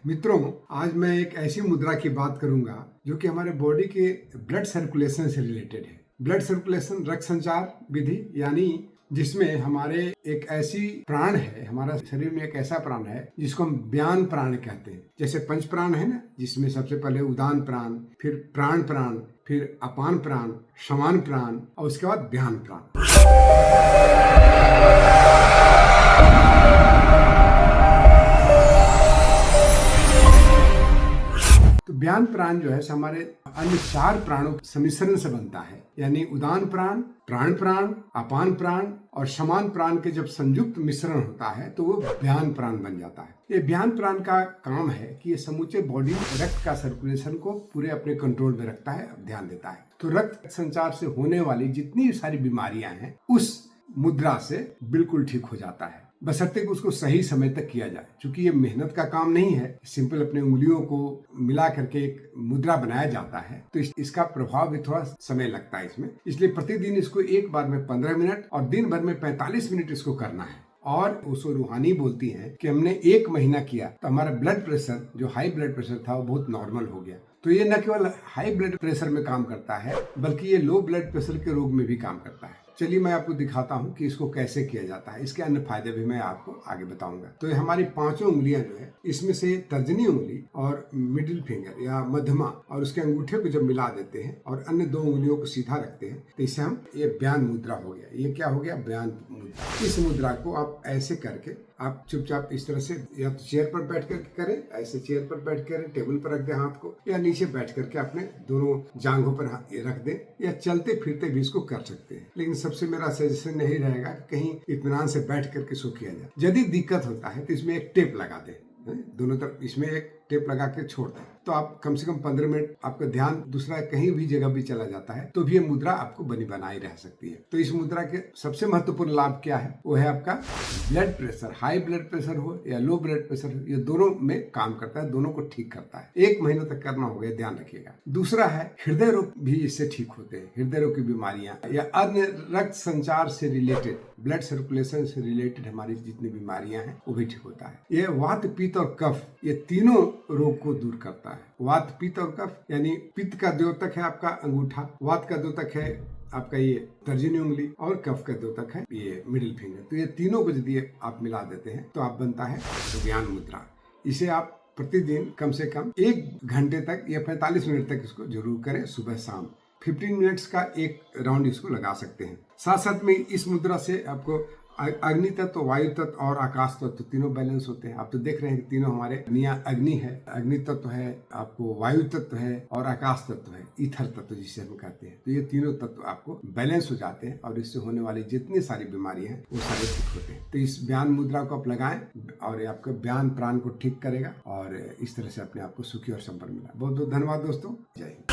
मित्रों, आज मैं एक ऐसी मुद्रा की बात करूंगा जो कि हमारे बॉडी के ब्लड सर्कुलेशन से रिलेटेड है। ब्लड सर्कुलेशन रक्त संचार विधि, यानी जिसमें हमारे एक ऐसी प्राण है, हमारा शरीर में एक ऐसा प्राण है जिसको हम व्यान प्राण कहते हैं। जैसे पंच प्राण है ना, जिसमें सबसे पहले उदान प्राण, फिर प्राण, फिर अपान प्राण, समान प्राण और उसके बाद व्यान प्राण। व्यान प्राण जो है हमारे अन्य 4 प्राणों सम्मिश्रण से बनता है, यानी उदान प्राण, प्राण, अपान प्राण और समान प्राण के जब संयुक्त मिश्रण होता है तो वो व्यान प्राण बन जाता है। ये व्यान प्राण का काम है कि ये समूचे बॉडी रक्त का सर्कुलेशन को पूरे अपने कंट्रोल में रखता है, ध्यान देता है। तो रक्त संचार से होने वाली जितनी सारी बीमारियां हैं उस मुद्रा से बिल्कुल ठीक हो जाता है, बशर्ते कि उसको सही समय तक किया जाए। क्योंकि ये मेहनत का काम नहीं है, सिंपल अपने उंगलियों को मिला करके एक मुद्रा बनाया जाता है, तो इसका प्रभाव भी थोड़ा समय लगता है इसमें। इसलिए प्रतिदिन इसको एक बार में 15 मिनट और दिन भर में 45 मिनट इसको करना है। और उसको रूहानी बोलती हैं कि हमने 1 महीना किया तो हमारा ब्लड प्रेशर, जो हाई ब्लड प्रेशर था, वो बहुत नॉर्मल हो गया। तो ये न केवल हाई ब्लड प्रेशर में काम करता है बल्कि ये लो ब्लड प्रेशर के रोग में भी काम करता है। चलिए मैं आपको दिखाता हूँ कि इसको कैसे किया जाता है। इसके अन्य फायदे भी मैं आपको आगे बताऊंगा। तो ये हमारी 5 उंगलियां जो है, इसमें से तर्जनी उंगली और मिडिल फिंगर या मध्यमा और उसके अंगूठे को जब मिला देते हैं और अन्य 2 उंगलियों को सीधा रखते हैं तो इससे हम ये व्यान मुद्रा हो गया। ये क्या हो गया? व्यान मुद्रा। इस मुद्रा को आप ऐसे करके आप चुपचाप इस तरह से या तो चेयर पर बैठ करके करें, ऐसे चेयर पर बैठ कर टेबल पर रख दें हाथ को, या नीचे बैठ करके अपने दोनों जांघों पर रख दें, या चलते फिरते भी इसको कर सकते हैं। लेकिन सबसे मेरा सजेशन नहीं रहेगा कि कहीं इत्मीनान से बैठ करके इसको किया जाए। यदि दिक्कत होता है तो इसमें एक टेप लगा दें, दोनों तरफ इसमें एक टेप लगा के छोड़ दें, तो आप कम से कम 15 मिनट आपका ध्यान दूसरा कहीं भी जगह भी चला जाता है तो भी ये मुद्रा आपको बनी बनाई रह सकती है। तो इस मुद्रा के सबसे महत्वपूर्ण लाभ क्या है? वो है आपका blood pressure, high blood pressure हो या लो ब्लड प्रेशर हो, ये दोनों में काम करता है, दोनों को ठीक करता है। 1 महीने तक करना होगा, ध्यान रखिएगा। दूसरा है हृदय रोग भी इससे ठीक होते हैं। हृदय रोग की बीमारियां या अन्य रक्त संचार से रिलेटेड, ब्लड सर्कुलेशन से रिलेटेड हमारी जितनी बीमारियां हैं वो भी ठीक होता है। ये वात, पित्त और कफ, ये तीनों रोग को दूर करता है। वात, पित्त और कफ, यानी पित्त का द्योतक है आपका अंगूठा, वात का द्योतक है आपका ये तर्जनी उंगली और कफ का द्योतक है ये मिडिल फिंगर। तो ये तीनों को यदि आप मिला देते हैं तो आप बनता है व्यान मुद्रा। इसे आप प्रतिदिन कम से कम 1 घंटे तक या 45 मिनट तक इसको जरूर करें, सुबह शाम। 15 मिनट्स का एक राउंड इसको लगा सकते हैं। साथ साथ में इस मुद्रा से आपको अग्नि तत्व, वायु तत्व और आकाश तत्व तीनों बैलेंस होते हैं। आप तो देख रहे हैं कि तीनों हमारे अग्नि है, अग्नि तत्व है, आपको वायु तत्व है और आकाश तत्व है, ईथर तत्व जिसे हम कहते हैं। तो ये तीनों तत्व आपको बैलेंस हो जाते हैं और इससे होने वाली जितनी सारी बीमारियां हैं वो सारे ठीक होते हैं। तो इस व्यान मुद्रा को आप लगाएं और आपके व्यान प्राण को ठीक करेगा और इस तरह से अपने आप को सुखी और संपन्न मिला। बहुत बहुत धन्यवाद दोस्तों। जय हिंद।